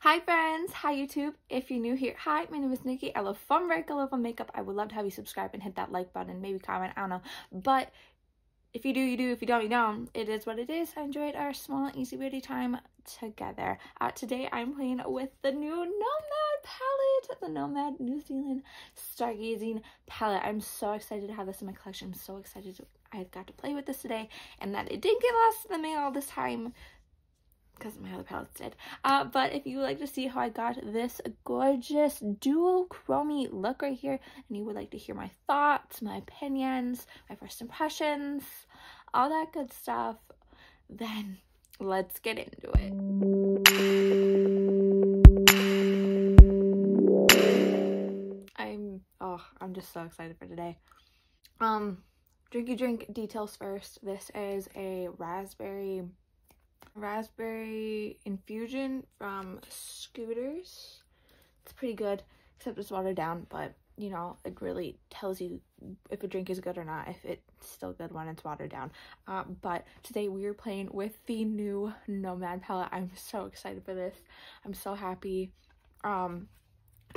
Hi friends, hi YouTube. If you're new here, hi, my name is Nikki. I love fun work, I love fun makeup. I would love to have you subscribe and hit that like button, maybe comment, I don't know. But if you do, you do. If you don't, you don't. It is what it is. I enjoyed our small, easy beauty time together. Today I'm playing with the new Nomad palette, the Nomad New Zealand Stargazing palette. I'm so excited to have this in my collection. I'm so excited I got to play with this today and that it didn't get lost in the mail this time, because my other palettes did. But if you would like to see how I got this gorgeous duochrome look right here, and you would like to hear my thoughts, my opinions, my first impressions, all that good stuff, then let's get into it. I'm just so excited for today. Drinky drink details first. This is a raspberry infusion from Scooters. It's pretty good, except it's watered down, but you know, it really tells you if a drink is good or not, if it's still good when it's watered down. But today we are playing with the new Nomad palette. I'm so excited for this. I'm so happy.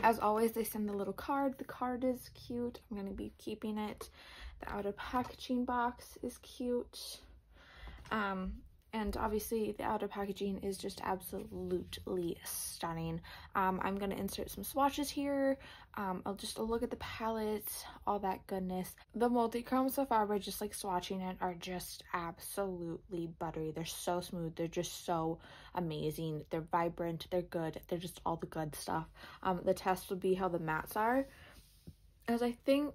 As always, they send a little card. The card is cute. I'm going to be keeping it. The outer packaging box is cute. And obviously the outer packaging is just absolutely stunning. I'm going to insert some swatches here. I'll just look at the palette, all that goodness. The multi-chromes so far, by just like swatching it, are just absolutely buttery. They're so smooth. They're just so amazing. They're vibrant. They're good. They're just all the good stuff. The test would be how the mattes are, as I think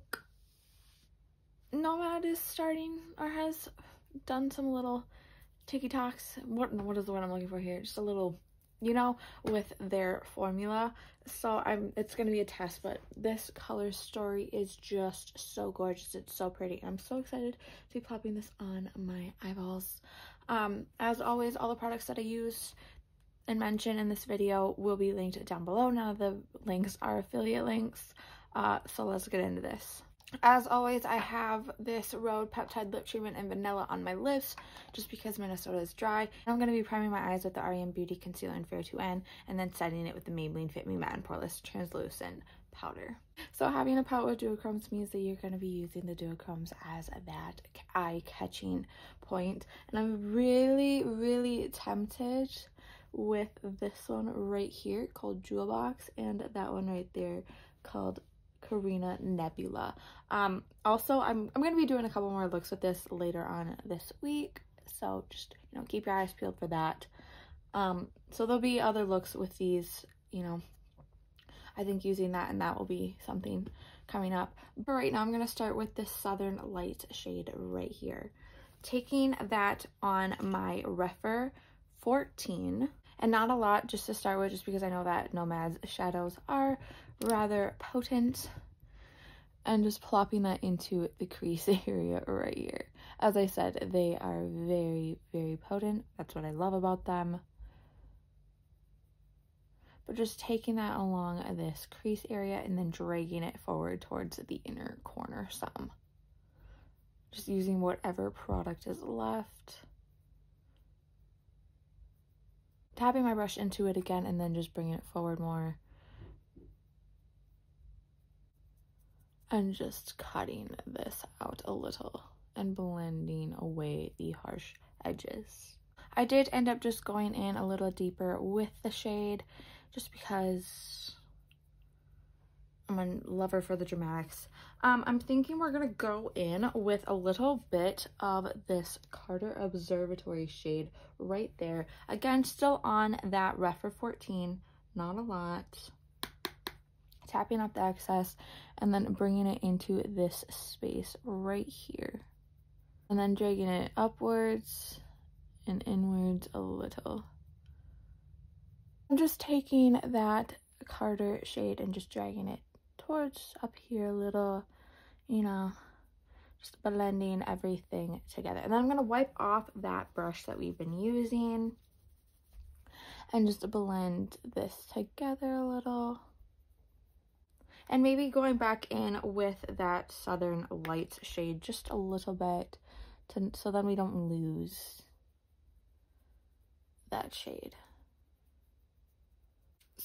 Nomad is starting or has done some little TikToks. What is the word I'm looking for here? Just a little, you know, with their formula. So it's gonna be a test, but this color story is just so gorgeous. It's so pretty. I'm so excited to be plopping this on my eyeballs. As always, all the products that I use and mention in this video will be linked down below. None of the links are affiliate links. So let's get into this. As always, I have this Rhode Peptide Lip Treatment in Vanilla on my lips, just because Minnesota is dry. And I'm going to be priming my eyes with the REM Beauty Concealer in Fair 2N, and then setting it with the Maybelline Fit Me Matte and Poreless Translucent Powder. So having a palette with duochromes means that you're going to be using the duochromes as that eye-catching point. And I'm really, really tempted with this one right here called Jewel Box, and that one right there called Carina Nebula. Also, I'm going to be doing a couple more looks with this later on this week, so just, you know, keep your eyes peeled for that. So there'll be other looks with these, you know, I think using that, and that will be something coming up. But right now I'm going to start with this Southern Light shade right here, taking that on my Refer 14, and not a lot just to start with, just because I know that Nomad's shadows are rather potent, and just plopping that into the crease area right here. As I said, they are very, very potent. That's what I love about them. But just taking that along this crease area and then dragging it forward towards the inner corner some. Just using whatever product is left. Tapping my brush into it again and then just bringing it forward more. And just cutting this out a little and blending away the harsh edges. I did end up just going in a little deeper with the shade, just because I'm a lover for the dramatics. I'm thinking we're gonna go in with a little bit of this Carter Observatory shade right there. Again, still on that Refer 14, not a lot. Tapping up the excess and then bringing it into this space right here, and then dragging it upwards and inwards a little. I'm just taking that Carter shade and just dragging it towards up here a little, you know, just blending everything together. And then I'm going to wipe off that brush that we've been using and just blend this together a little. And maybe going back in with that Southern Lights shade just a little bit, so then we don't lose that shade.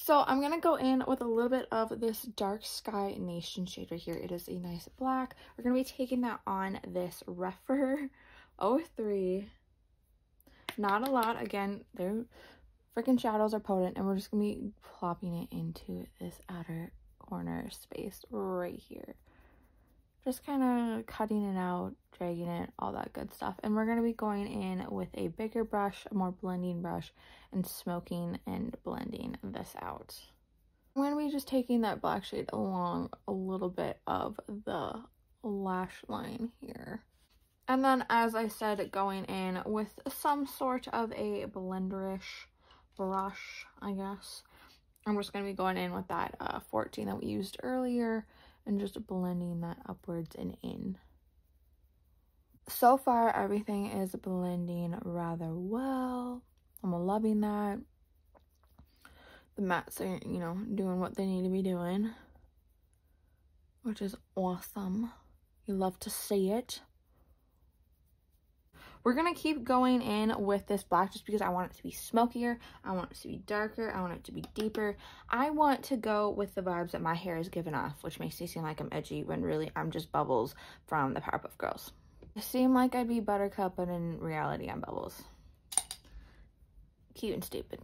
So I'm going to go in with a little bit of this Dark Sky Nation shade right here. It is a nice black. We're going to be taking that on this Rephr 03. Not a lot. Again, their freaking shadows are potent. And we're just going to be plopping it into this outer corner space right here. Just kind of cutting it out, dragging it, all that good stuff. And we're going to be going in with a bigger brush, a more blending brush, and smoking and blending this out. I'm going to be just taking that black shade along a little bit of the lash line here. And then, as I said, going in with some sort of a blenderish brush, I guess. I'm just going to be going in with that 14 that we used earlier and just blending that upwards and in. So far, everything is blending rather well. I'm loving that. The mattes are, you know, doing what they need to be doing, which is awesome. You love to see it. We're going to keep going in with this black just because I want it to be smokier. I want it to be darker. I want it to be deeper. I want to go with the vibes that my hair is giving off, which makes me seem like I'm edgy when really I'm just Bubbles from the Powerpuff Girls. I seem like I'd be Buttercup, but in reality I'm Bubbles. Cute and stupid.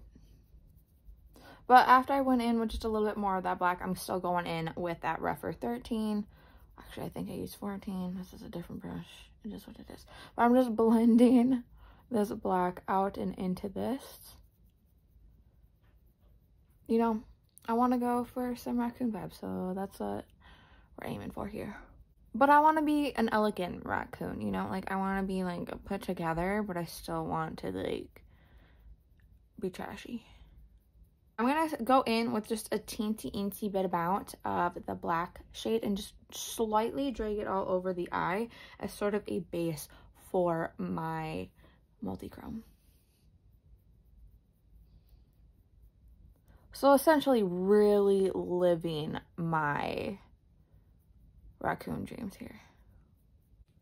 But after I went in with just a little bit more of that black, I'm still going in with that Rephr 13. Actually, I think I used 14. This is a different brush. It is what it is. But I'm just blending this black out and into this. You know, I want to go for some raccoon vibes, so that's what we're aiming for here. But I want to be an elegant raccoon, you know? Like, I want to be, like, put together, but I still want to, like, be trashy. I'm going to go in with just a teensy bit amount of the black shade and just slightly drag it all over the eye as sort of a base for my multi-chrome. So essentially really living my raccoon dreams here.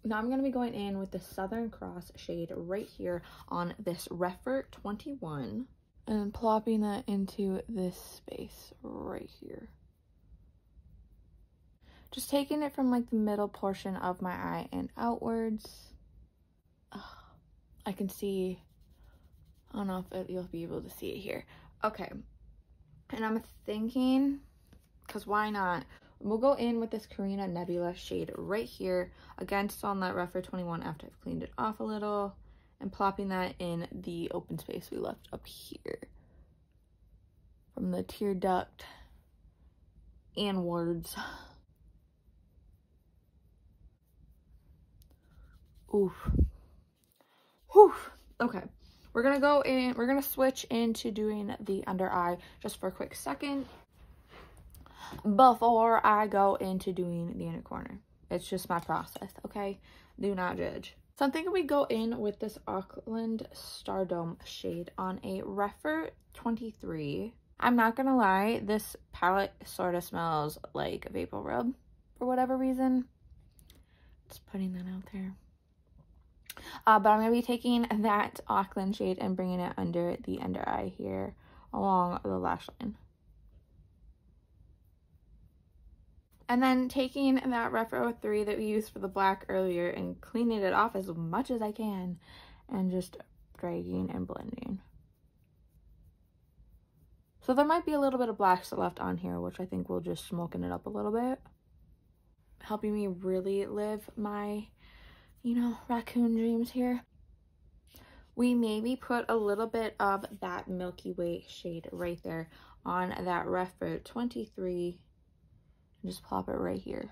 Now I'm going to be going in with the Southern Cross shade right here on this Rephr 21. And plopping that into this space right here. Just taking it from like the middle portion of my eye and outwards. I can see, I don't know if you'll be able to see it here. Okay. And I'm thinking, because why not? We'll go in with this Karina Nebula shade right here. Again, still on that Rephr 21 after I've cleaned it off a little. And plopping that in the open space we left up here. From the tear duct inwards. Oof. Whew. Okay. We're gonna go in, we're gonna switch into doing the under eye just for a quick second before I go into doing the inner corner. It's just my process, okay? Do not judge. So I'm thinking we go in with this Auckland Stardome shade on a Rephr 23. I'm not gonna lie, this palette sort of smells like Vapor Rub for whatever reason. Just putting that out there. But I'm gonna be taking that Auckland shade and bringing it under the under eye here along the lash line. And then taking that Rephr 03 that we used for the black earlier and cleaning it off as much as I can and just dragging and blending. So there might be a little bit of black still left on here, which I think will just smoking it up a little bit. Helping me really live my, you know, raccoon dreams here. We maybe put a little bit of that Milky Way shade right there on that Rephr 23. And just plop it right here.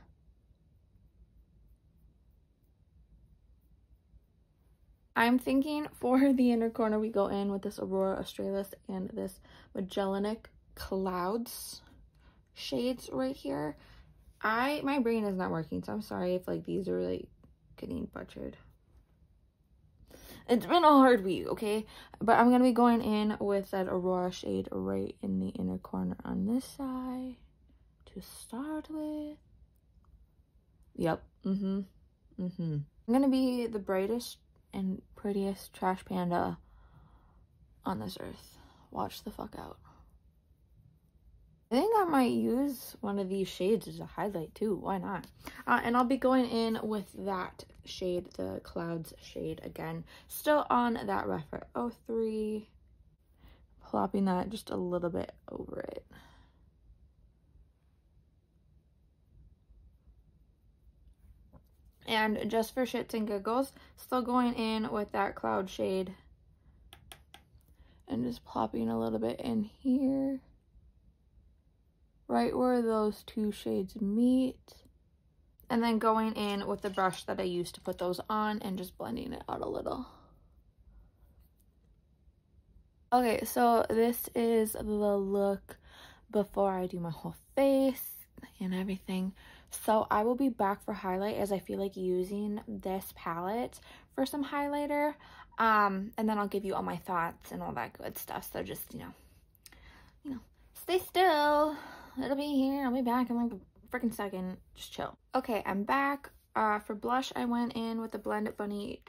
I'm thinking for the inner corner we go in with this Aurora Australis and this Magellanic Clouds shades right here. My brain is not working, so I'm sorry if like these are like getting butchered. It's been a hard week, okay? But I'm gonna be going in with that Aurora shade right in the inner corner on this side to start with. Yep. I'm gonna be the brightest and prettiest trash panda on this earth. Watch the fuck out. think I might use one of these shades as a highlight too. Why not? And I'll be going in with that shade, the Clouds shade again. Still on that Refer 03. Plopping that just a little bit over it. And just for shits and giggles, still going in with that Cloud shade. And just plopping a little bit in here. Right where those two shades meet. And then going in with the brush that I used to put those on and just blending it out a little. Okay, so this is the look before I do my whole face and everything. So I will be back for highlight, as I feel like using this palette for some highlighter. And then I'll give you all my thoughts and all that good stuff. So just, you know, stay still. It'll be here. I'll be back in like a freaking second. Just chill. Okay, I'm back. For blush, I went in with the Blended Bunny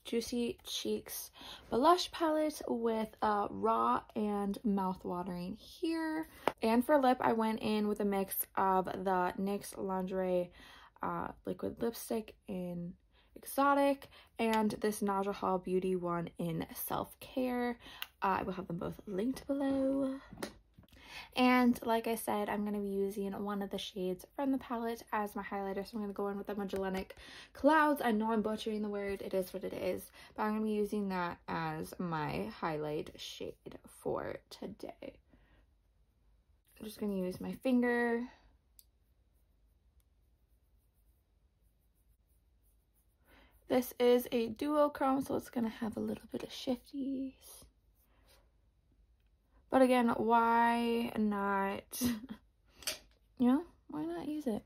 Juicy Cheeks blush palette with Raw and Mouth-Watering here. And for lip, I went in with a mix of the NYX Lingerie liquid lipstick in Exotic and this Naja Hall Beauty one in Self-Care. I will have them both linked below. And like I said, I'm going to be using one of the shades from the palette as my highlighter. So I'm going to go in with the Magellanic Clouds. I know I'm butchering the word. It is what it is. But I'm going to be using that as my highlight shade for today. I'm just going to use my finger. This is a duochrome, so it's going to have a little bit of shifties. But again, why not, you know, why not use it?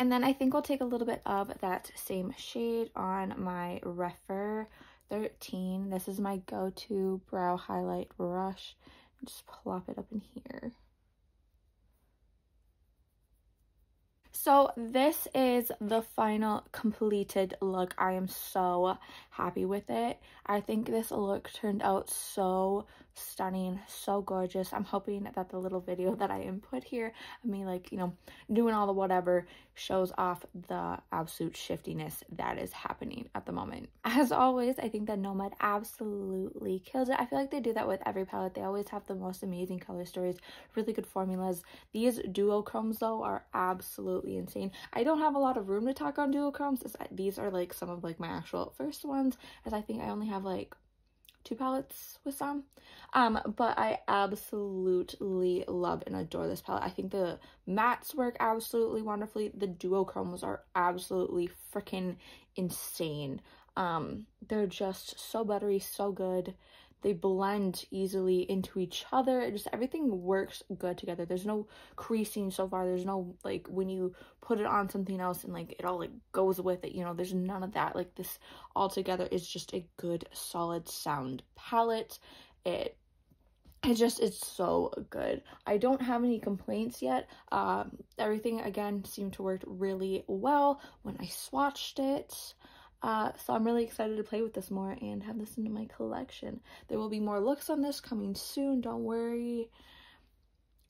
And then I think I'll take a little bit of that same shade on my Refer 13. This is my go-to brow highlight brush. Just plop it up in here. So this is the final completed look. I am so happy with it. I think this look turned out so stunning, so gorgeous. I'm hoping that the little video that I input here of me, like, you know, doing all the whatever shows off the absolute shiftiness that is happening at the moment. As always, I think that Nomad absolutely kills it. I feel like they do that with every palette. They always have the most amazing color stories, really good formulas. These duochromes though are absolutely insane. I don't have a lot of room to talk on duochromes, as these are like some of like my actual first ones, as I think I only have like 2 palettes with some. But I absolutely love and adore this palette. I think the mattes work absolutely wonderfully. The duochromes are absolutely freaking insane. They're just so buttery, so good. They blend easily into each other. Just everything works good together. There's no creasing so far. There's no, like, when you put it on something else and, like, it all, like, goes with it, you know, there's none of that. Like, this all together is just a good, solid sound palette. It's so good. I don't have any complaints yet. Everything, again, seemed to work really well when I swatched it. So I'm really excited to play with this more and have this into my collection. There will be more looks on this coming soon. Don't worry.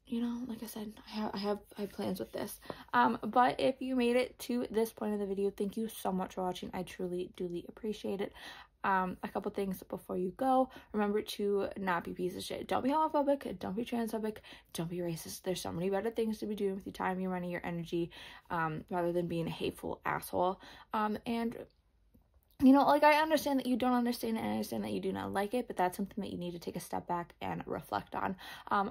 You know, like I said, I have plans with this. But if you made it to this point of the video, thank you so much for watching. I truly, duly appreciate it. A couple things before you go. Remember to not be a piece of shit. Don't be homophobic. Don't be transphobic. Don't be racist. There's so many better things to be doing with your time, your money, your energy, rather than being a hateful asshole. And you know, like, I understand that you don't understand it, and I understand that you do not like it, but that's something that you need to take a step back and reflect on.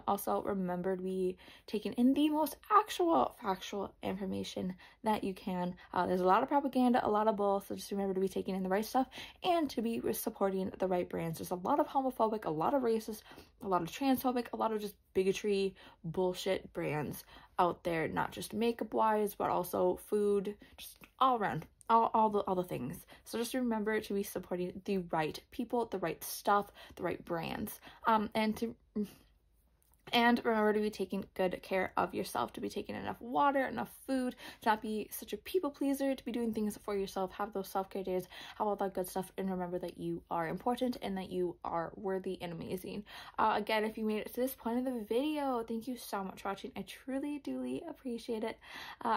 Also, remember to be taking in the most actual factual information that you can. There's a lot of propaganda, a lot of bull, so just remember to be taking in the right stuff and to be supporting the right brands. There's a lot of homophobic, a lot of racist, a lot of transphobic, a lot of just bigotry, bullshit brands out there, not just makeup-wise, but also food, just all around. All the things. So just remember to be supporting the right people, the right stuff, the right brands, and And remember to be taking good care of yourself, to be taking enough water, enough food, to not be such a people pleaser, to be doing things for yourself, have those self-care days, have all that good stuff, and remember that you are important and that you are worthy and amazing. Again, if you made it to this point of the video, thank you so much for watching. I truly, duly appreciate it.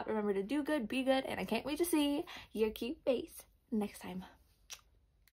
Remember to do good, be good, and I can't wait to see your cute face next time.